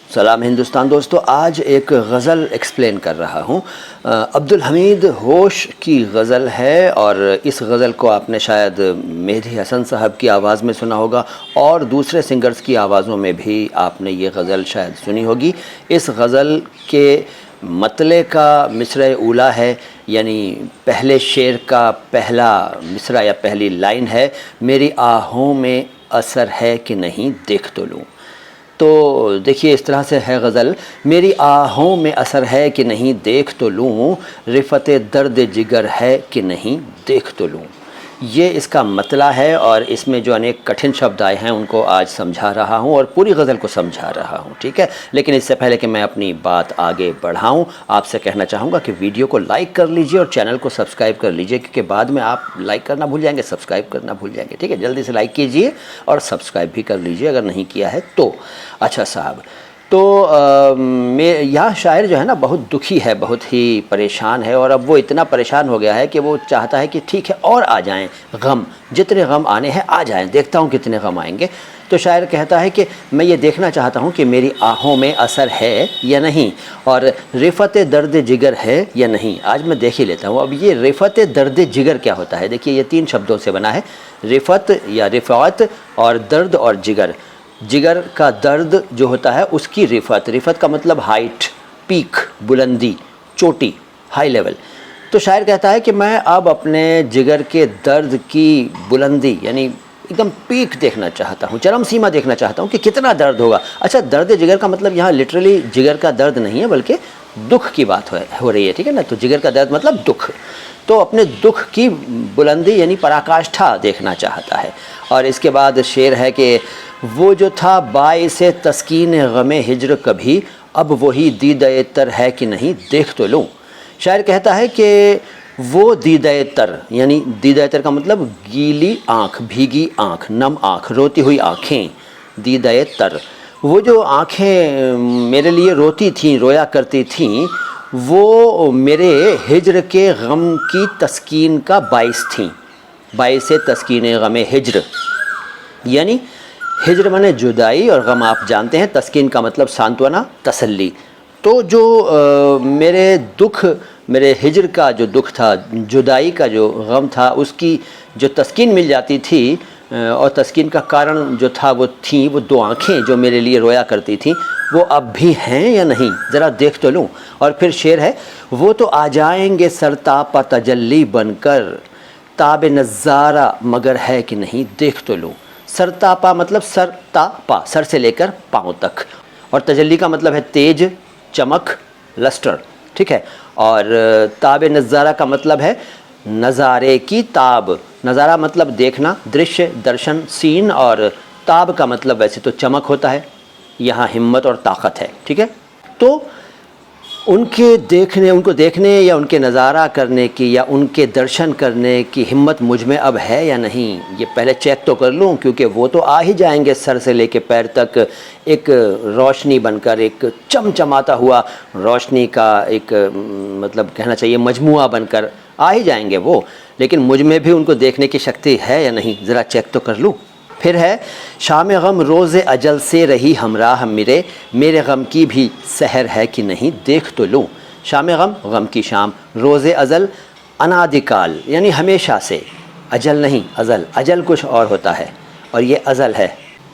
سلام ہندوستان دوستو، آج ایک غزل ایکسپلین کر رہا ہوں۔ عبدالحمید ہوش کی غزل ہے اور اس غزل کو آپ نے شاید مہدی حسن صاحب کی آواز میں سنا ہوگا اور دوسرے سنگرز کی آوازوں میں بھی آپ نے یہ غزل شاید سنی ہوگی۔ اس غزل کے مطلع کا مصرع اولیٰ ہے، یعنی پہلے شعر کا پہلا مصرع یا پہلی لائن ہے، میری آہوں میں اثر ہے کہ نہیں دیکھ تو لوں۔ تو دیکھیے اس طرح سے ہے غزل، میری آہوں میں اثر ہے کہ نہیں دیکھ تو لوں، رفت درد جگر ہے کہ نہیں دیکھ تو لوں۔ یہ اس کا مطلع ہے اور اس میں جو انیک کٹھن شبد آئے ہیں ان کو آج سمجھا رہا ہوں اور پوری غزل کو سمجھا رہا ہوں، ٹھیک ہے۔ لیکن اس سے پہلے کہ میں اپنی بات آگے بڑھاؤں، آپ سے کہنا چاہوں گا کہ ویڈیو کو لائک کر لیجئے اور چینل کو سبسکرائب کر لیجئے، کیونکہ بعد میں آپ لائک کرنا بھول جائیں گے، سبسکرائب کرنا بھول جائیں گے، ٹھیک ہے۔ جلدی سے لائک کیجئے اور سبسکرائب بھی کر لیجئے اگر نہیں کیا ہے تو۔ اچھا صاحب، تو یہاں شاعر جو ہے نا بہت دکھی ہے، بہت ہی پریشان ہے، اور اب وہ اتنا پریشان ہو گیا ہے کہ وہ چاہتا ہے کہ ٹھیک ہے اور آ جائیں غم، جتنے غم آنے ہیں آ جائیں، دیکھتا ہوں کتنے غم آئیں گے۔ تو شاعر کہتا ہے کہ میں یہ دیکھنا چاہتا ہوں کہ میری آہوں میں اثر ہے یا نہیں، اور رفت درد جگر ہے یا نہیں۔ آج میں دیکھ ہی لیتا ہوں۔ اب یہ رفت درد جگر کیا ہوتا ہے؟ دیکھیے یہ 3 شبدوں سے بنا ہے، رفت یا رفعت اور درد اور جگر۔ جگر کا درد جو ہوتا ہے اس کی رفت، رفت کا مطلب ہائٹ، پیک، بلندی، چوٹی، ہائی لیول۔ تو شاعر کہتا ہے کہ میں اب اپنے جگر کے درد کی بلندی یعنی ایک دم پیک دیکھنا چاہتا ہوں، چرم سیما دیکھنا چاہتا ہوں کہ کتنا درد ہوگا۔ اچھا، درد جگر کا مطلب یہاں لٹرلی جگر کا درد نہیں ہے بلکہ دکھ کی بات ہو رہی ہے، ٹھیک ہے نا۔ تو جگر کا درد مطلب دکھ، تو اپنے دکھ کی بلندی یعنی پراکاشٹھا دیکھنا چاہتا ہے۔ اور اس کے بعد شعر ہے کہ وہ جو تھا باعث تسکین غم ہجر کبھی، اب وہی دیدہ تر ہے کہ نہیں دیکھ تو لوں۔ شاعر کہتا ہے کہ وہ دیدہ تر، یعنی دیدہ تر کا مطلب گیلی آنکھ، بھیگی آنکھ، نم آنکھ، روتی ہوئی آنکھیں، دیدہ تر۔ وہ جو آنکھیں میرے لیے روتی تھیں، رویا کرتی تھیں، وہ میرے ہجر کے غم کی تسکین کا باعث تھیں، باعث تسکین غم ہجر، یعنی ہجر مانے جدائی اور غم آپ جانتے ہیں، تسکین کا مطلب سانتونا، تسلی۔ تو جو میرے دکھ، میرے ہجر کا جو دکھ تھا، جدائی کا جو غم تھا، اس کی جو تسکین مل جاتی تھی، اور تسکین کا کارن جو تھا وہ تھیں وہ 2 آنکھیں جو میرے لیے رویا کرتی تھیں، وہ اب بھی ہیں یا نہیں ذرا دیکھ تو لوں۔ اور پھر شعر ہے، وہ تو آ جائیں گے سرتاپا تجلی بن کر، تاب نظارہ مگر ہے کہ نہیں دیکھ تو لوں۔ سرتاپا مطلب سر تا پا، سر سے لے کر پاؤں تک، اور تجلی کا مطلب ہے تیج، چمک، لسٹر، ٹھیک ہے۔ اور تاب نظارہ کا مطلب ہے نظارے کی تاب، نظارہ مطلب دیکھنا، درشیہ، درشن، سین، اور تاب کا مطلب ویسے تو چمک ہوتا ہے، یہاں ہمت اور طاقت ہے، ٹھیک ہے۔ تو ان کو دیکھنے یا ان کے نظارہ کرنے کی یا ان کے درشن کرنے کی ہمت مجھ میں اب ہے یا نہیں، یہ پہلے چیک تو کر لوں، کیونکہ وہ تو آ ہی جائیں گے سر سے لے کے پیر تک، ایک روشنی بن کر، ایک چمچماتا ہوا روشنی کا ایک مطلب کہنا چاہیے مجموعہ بن کر آ ہی جائیں گے وہ، لیکن مجھ میں بھی ان کو دیکھنے کی شکتی ہے یا نہیں ذرا چیک تو کر لوں۔ پھر ہے، شام غم روز اجل سے رہی ہمراہ میرے غم کی بھی سحر ہے کہ نہیں دیکھ تو لوں۔ شام غم، غم کی شام، روز ازل، انادکال یعنی ہمیشہ سے، اجل نہیں ازل، اجل کچھ اور ہوتا ہے اور یہ ازل ہے،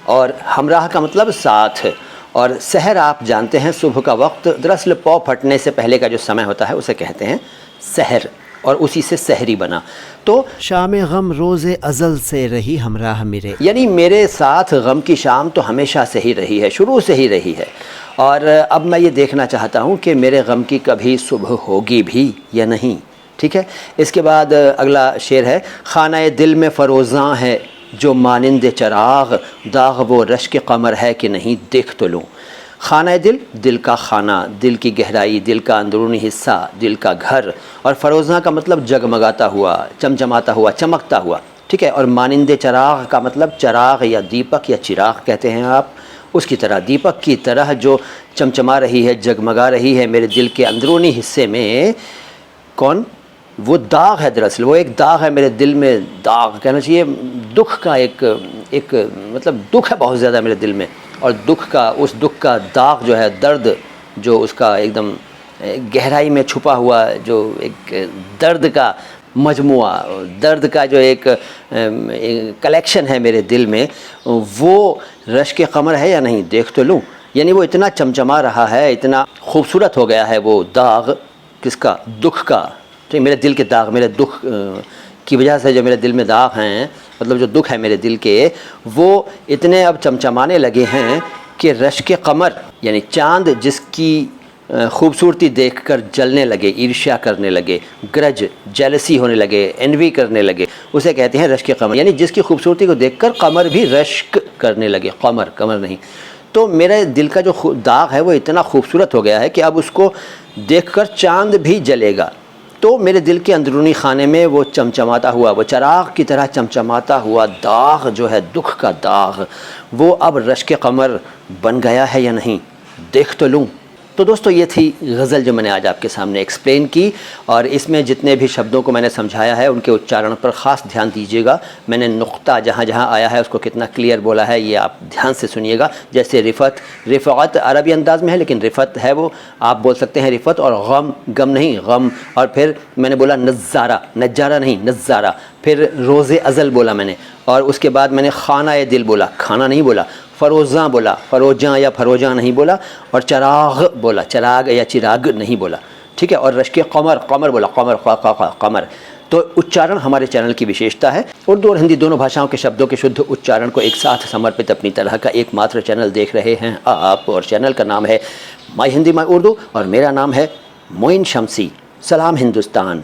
اور ہمراہ کا مطلب ساتھ، اور سحر آپ جانتے ہیں صبح کا وقت، دراصل پاؤ پھٹنے سے پہلے کا جو سمے ہوتا ہے اسے کہتے ہیں سحر، اور اسی سے سحری بنا۔ تو شام غم روز ازل سے رہی ہمراہ میرے، یعنی میرے ساتھ غم کی شام تو ہمیشہ سے ہی رہی ہے، شروع سے ہی رہی ہے، اور اب میں یہ دیکھنا چاہتا ہوں کہ میرے غم کی کبھی صبح ہوگی بھی یا نہیں، ٹھیک ہے۔ اس کے بعد اگلا شعر ہے، خانہ دل میں فروزاں ہے جو مانند چراغ، داغ وہ رشک قمر ہے کہ نہیں دیکھ تو لوں۔ خانہ دل، دل کا خانہ، دل کی گہرائی، دل کا اندرونی حصہ، دل کا گھر، اور فروزاں کا مطلب جگمگاتا ہوا، چمچماتا ہوا، چمکتا ہوا، ٹھیک ہے۔ اور مانند چراغ کا مطلب چراغ یا دیپک یا چراغ کہتے ہیں آپ، اس کی طرح، دیپک کی طرح جو چمچما رہی ہے، جگمگا رہی ہے میرے دل کے اندرونی حصے میں۔ کون؟ وہ داغ ہے، دراصل وہ ایک داغ ہے میرے دل میں، داغ کہنا چاہیے دکھ کا، ایک مطلب دکھ ہے بہت زیادہ میرے دل میں، اور اس دکھ کا داغ جو ہے، درد جو اس کا ایک دم گہرائی میں چھپا ہوا جو ایک درد کا مجموعہ، درد کا جو ایک کلیکشن ہے میرے دل میں، وہ رشک قمر ہے یا نہیں، دیکھ تو لوں۔ یعنی وہ اتنا چمچما رہا ہے، اتنا خوبصورت ہو گیا ہے وہ داغ، کس کا؟ دکھ کا۔ ٹھیک، میرے دل کے داغ، میرے دکھ کی وجہ سے جو میرے دل میں داغ ہیں، مطلب جو دکھ ہے میرے دل کے، وہ اتنے اب چمچمانے لگے ہیں کہ رشک قمر یعنی چاند جس کی خوبصورتی دیکھ کر جلنے لگے، عرشا کرنے لگے، گرج، جیلسی ہونے لگے، انوی کرنے لگے، اسے کہتے ہیں رشک قمر۔ یعنی جس کی خوبصورتی کو دیکھ کر قمر بھی رشک کرنے لگے، قمر نہیں۔ تو میرے دل کا جو داغ ہے وہ اتنا خوبصورت ہو گیا ہے کہ اب اس کو دیکھ کر چاند بھی جلے گا۔ تو میرے دل کے اندرونی خانے میں وہ چمچماتا ہوا، وہ چراغ کی طرح چمچماتا ہوا داغ جو ہے، دکھ کا داغ، وہ اب رشک قمر بن گیا ہے یا نہیں، دیکھ تو لوں۔ تو دوستو، یہ تھی غزل جو میں نے آج آپ کے سامنے ایکسپلین کی، اور اس میں جتنے بھی شبدوں کو میں نے سمجھایا ہے ان کے اچارن پر خاص دھیان دیجیے گا۔ میں نے نقطہ جہاں جہاں آیا ہے اس کو کتنا کلیئر بولا ہے، یہ آپ دھیان سے سنیے گا۔ جیسے رفعت عربی انداز میں ہے، لیکن رفعت ہے وہ آپ بول سکتے ہیں رفعت، اور غم نہیں، غم۔ اور پھر میں نے بولا نظارہ، نجارہ نہیں، نظارہ۔ پھر روز ازل بولا میں نے، اور اس کے بعد میں نے خانہ دل بولا، کھانا نہیں بولا۔ فروزاں بولا، فروجاں یا فروجاں نہیں بولا، اور چراغ بولا، چراغ یا چراغ نہیں بولا، ٹھیک ہے۔ اور رشک قمر بولا، قمر۔ تو اچارن ہمارے چینل کی وشیشتا ہے۔ اردو اور ہندی دونوں بھاشاؤں کے شبدوں کے شدھ اچارن کو ایک ساتھ سمرپت اپنی طرح کا ایک ماتر چینل دیکھ رہے ہیں آپ، اور چینل کا نام ہے مائی ہندی مائی اردو، اور میرا نام ہے معین شمسی۔ سلام ہندوستان۔